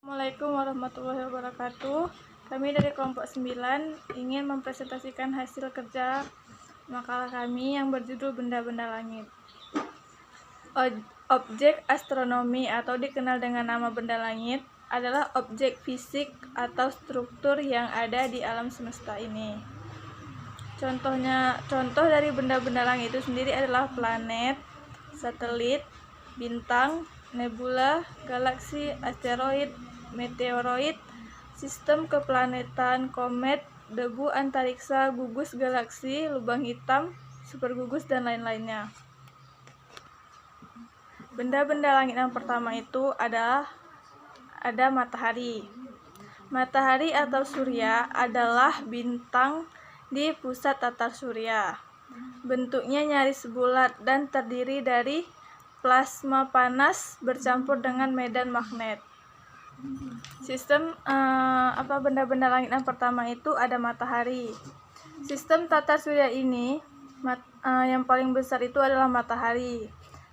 Assalamualaikum warahmatullahi wabarakatuh. Kami dari kelompok 9 ingin mempresentasikan hasil kerja makalah kami yang berjudul Benda-benda langit. Objek astronomi atau dikenal dengan nama benda langit adalah objek fisik atau struktur yang ada di alam semesta ini. Contoh dari benda-benda langit itu sendiri adalah planet, satelit, bintang, nebula, galaksi, asteroid, meteoroid, sistem keplanetan, komet, debu antariksa, gugus galaksi, lubang hitam, supergugus, dan lain-lainnya. Benda-benda langit yang pertama itu ada matahari. Matahari atau surya adalah bintang di pusat tata surya. Bentuknya nyaris bulat dan terdiri dari plasma panas bercampur dengan medan magnet. Sistem benda-benda langit yang pertama itu ada matahari. Sistem tata surya ini yang paling besar itu adalah matahari.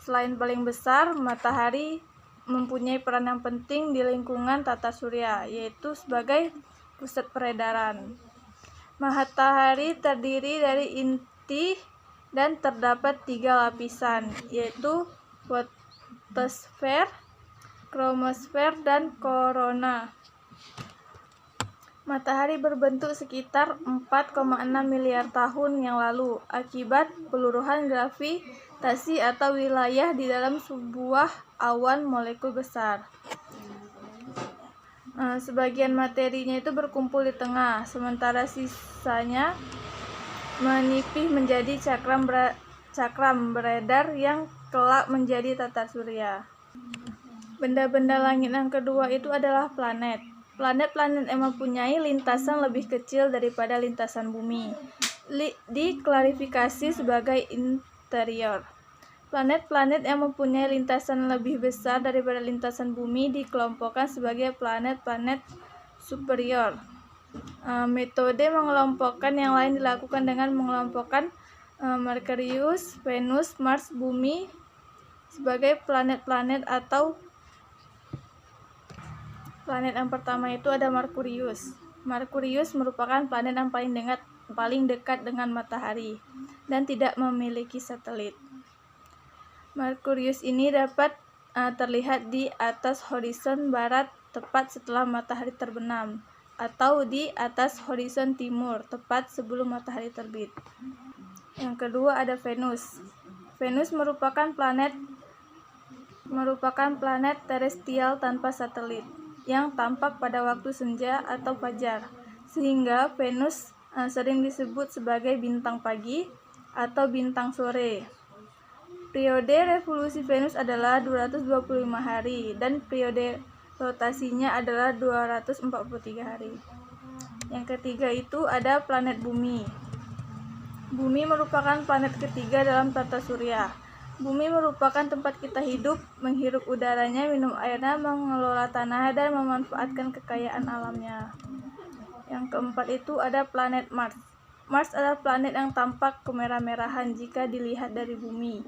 Selain paling besar, matahari mempunyai peran yang penting di lingkungan tata surya, yaitu sebagai pusat peredaran. Matahari terdiri dari inti dan terdapat 3 lapisan, yaitu fotosfer, kromosfer, dan korona. Matahari berbentuk sekitar 4,6 miliar tahun yang lalu akibat peluruhan gravitasi atau wilayah di dalam sebuah awan molekul besar. Sebagian materinya itu berkumpul di tengah, sementara sisanya menipih menjadi cakram beredar yang kelak menjadi tata surya. Benda-benda langit yang kedua itu adalah planet. Planet-planet yang mempunyai lintasan lebih kecil daripada lintasan bumi diklarifikasi sebagai interior. Planet-planet yang mempunyai lintasan lebih besar daripada lintasan bumi dikelompokkan sebagai planet-planet superior. Metode mengelompokkan yang lain dilakukan dengan mengelompokkan Merkurius, Venus, Mars, Bumi sebagai planet-planet atau planet yang pertama itu ada Merkurius. Merkurius merupakan planet yang paling dekat dengan matahari dan tidak memiliki satelit. Merkurius ini dapat terlihat di atas horizon barat tepat setelah matahari terbenam, atau di atas horizon timur tepat sebelum matahari terbit. Yang kedua ada Venus. Venus merupakan planet terestrial tanpa satelit yang tampak pada waktu senja atau fajar, sehingga Venus sering disebut sebagai bintang pagi atau bintang sore. Periode revolusi Venus adalah 225 hari dan periode rotasinya adalah 243 hari. Yang ketiga itu ada planet Bumi. Bumi merupakan planet ketiga dalam tata surya. Bumi merupakan tempat kita hidup, menghirup udaranya, minum airnya, mengelola tanah, dan memanfaatkan kekayaan alamnya. Yang keempat itu ada planet Mars. Mars adalah planet yang tampak kemerah-merahan jika dilihat dari bumi.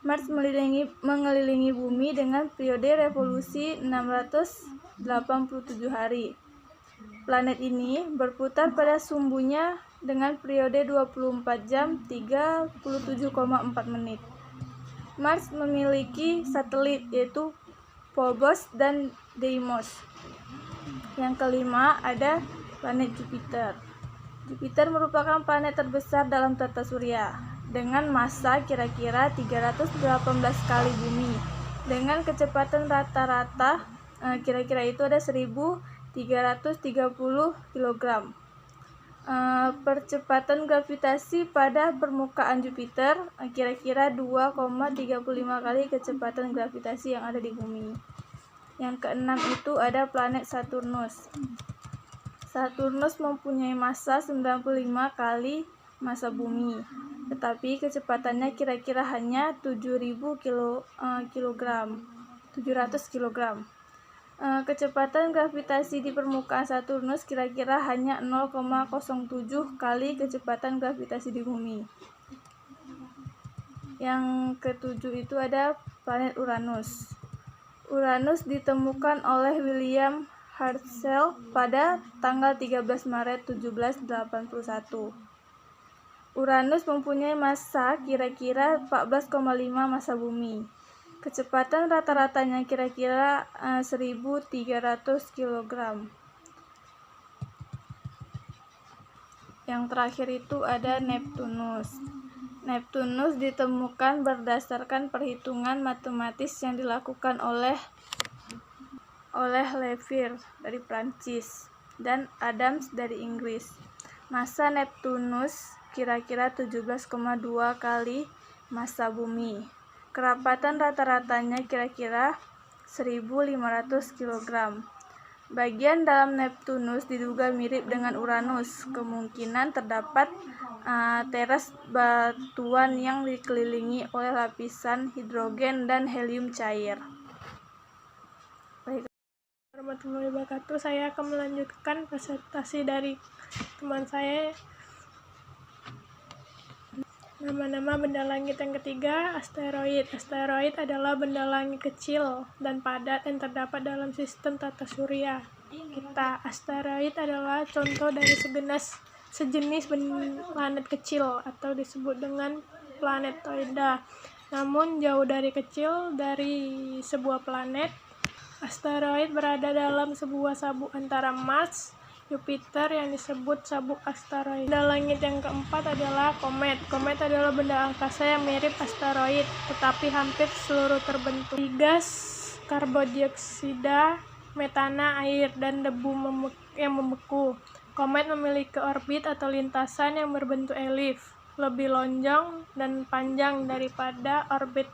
Mars mengelilingi bumi dengan periode revolusi 687 hari. Planet ini berputar pada sumbunya dengan periode 24 jam 37,4 menit. Mars memiliki satelit yaitu Phobos dan Deimos. Yang kelima ada planet Jupiter. Jupiter merupakan planet terbesar dalam tata surya dengan massa kira-kira 318 kali bumi dengan kecepatan rata-rata kira-kira itu ada 1330 kg. Percepatan gravitasi pada permukaan Jupiter kira-kira 2,35 kali kecepatan gravitasi yang ada di bumi. Yang keenam itu ada planet Saturnus. Saturnus mempunyai massa 95 kali massa bumi, tetapi kecepatannya kira-kira hanya 700 kg. Kecepatan gravitasi di permukaan Saturnus kira-kira hanya 0,07 kali kecepatan gravitasi di bumi. Yang ketujuh itu ada planet Uranus. Uranus ditemukan oleh William Herschel pada tanggal 13 Maret 1781. Uranus mempunyai massa kira-kira 14,5 massa bumi. Kecepatan rata-ratanya kira-kira 1.300 kg. Yang terakhir itu ada Neptunus. Neptunus ditemukan berdasarkan perhitungan matematis yang dilakukan oleh Leverrier dari Prancis dan Adams dari Inggris. Massa Neptunus kira-kira 17,2 kali massa bumi. Kerapatan rata-ratanya kira-kira 1.500 kg. Bagian dalam Neptunus diduga mirip dengan Uranus. Kemungkinan terdapat teras batuan yang dikelilingi oleh lapisan hidrogen dan helium cair. Baik. Warahmatullahi wabarakatuh. Saya akan melanjutkan presentasi dari teman saya. Nama-nama benda langit yang ketiga, asteroid. Asteroid adalah benda langit kecil dan padat yang terdapat dalam sistem tata surya kita. Asteroid adalah contoh dari sejenis planet kecil atau disebut dengan planetoida. Namun jauh dari kecil dari sebuah planet. Asteroid berada dalam sebuah sabuk antara Mars, Jupiter yang disebut sabuk asteroid. Benda langit yang keempat adalah komet. Komet adalah benda angkasa yang mirip asteroid, tetapi hampir seluruh terbentuk dari gas karbondioksida, metana, air, dan debu yang membeku. Komet memiliki orbit atau lintasan yang berbentuk elif, lebih lonjong dan panjang daripada orbit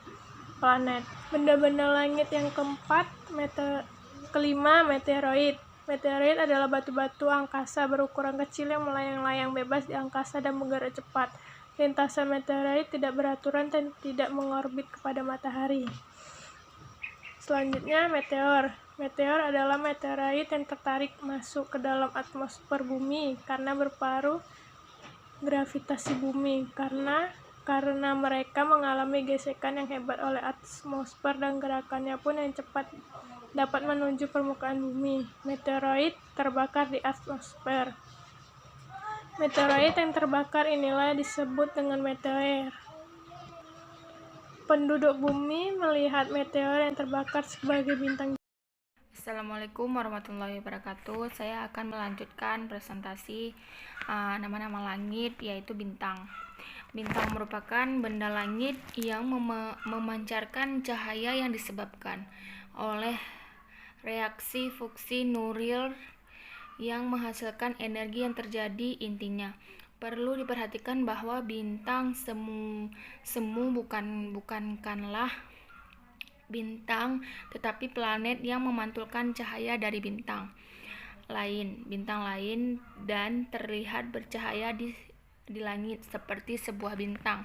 planet. Benda-benda langit yang kelima, meteoroid. Meteoroid adalah batu-batu angkasa berukuran kecil yang melayang-layang bebas di angkasa dan bergerak cepat. Lintasan meteoroid tidak beraturan dan tidak mengorbit kepada matahari. Selanjutnya, meteor. Meteor adalah meteoroid yang tertarik masuk ke dalam atmosfer bumi karena berpengaruh gravitasi bumi. Karena mereka mengalami gesekan yang hebat oleh atmosfer dan gerakannya pun yang cepat dapat menuju permukaan bumi. Meteoroid terbakar di atmosfer. Meteoroid yang terbakar inilah disebut dengan meteor. Penduduk bumi melihat meteor yang terbakar sebagai bintang. Assalamualaikum warahmatullahi wabarakatuh. Saya akan melanjutkan presentasi nama-nama langit, yaitu bintang. Bintang merupakan benda langit yang memancarkan cahaya yang disebabkan oleh reaksi fusi Nuril yang menghasilkan energi yang terjadi. Intinya, perlu diperhatikan bahwa bintang semu bukanlah bintang, tetapi planet yang memantulkan cahaya dari bintang lain dan terlihat bercahaya di langit seperti sebuah bintang.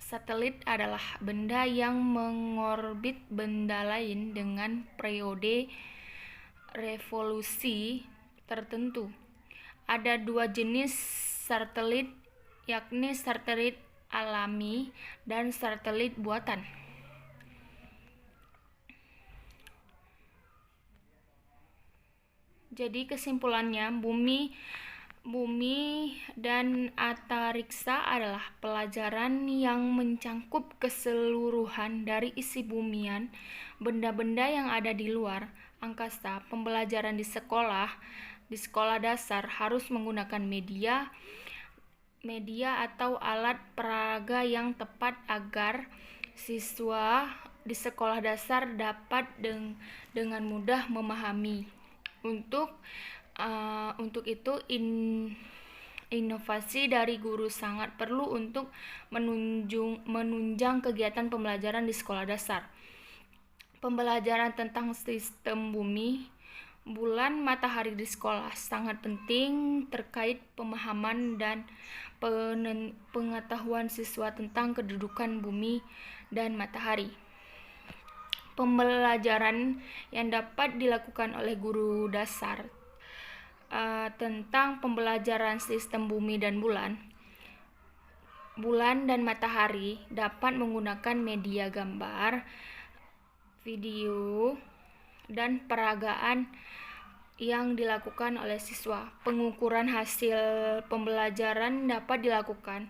Satelit adalah benda yang mengorbit benda lain dengan periode revolusi tertentu. Ada dua jenis satelit, yakni satelit alami dan satelit buatan. Jadi kesimpulannya, Bumi dan antariksa adalah pelajaran yang mencangkup keseluruhan dari isi bumian, benda-benda yang ada di luar angkasa. Pembelajaran di sekolah dasar harus menggunakan media atau alat peraga yang tepat agar siswa di sekolah dasar dapat dengan mudah memahami. Untuk itu inovasi dari guru sangat perlu untuk menunjang kegiatan pembelajaran di sekolah dasar. Pembelajaran tentang sistem bumi, bulan, matahari di sekolah sangat penting terkait pemahaman dan pengetahuan siswa tentang kedudukan bumi dan matahari. Pembelajaran yang dapat dilakukan oleh guru dasar tentang pembelajaran sistem bumi dan bulan dan matahari dapat menggunakan media gambar, video, dan peragaan yang dilakukan oleh siswa. Pengukuran hasil pembelajaran dapat dilakukan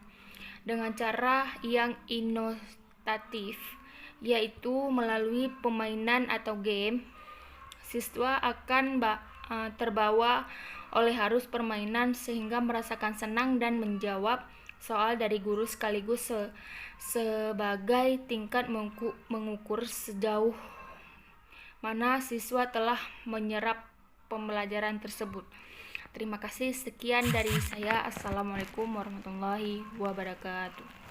dengan cara yang inovatif, yaitu melalui permainan atau game. Siswa akan terbawa oleh arus permainan sehingga merasakan senang dan menjawab soal dari guru sekaligus sebagai tingkat mengukur sejauh mana siswa telah menyerap pembelajaran tersebut. Terima kasih, sekian dari saya. Assalamualaikum warahmatullahi wabarakatuh.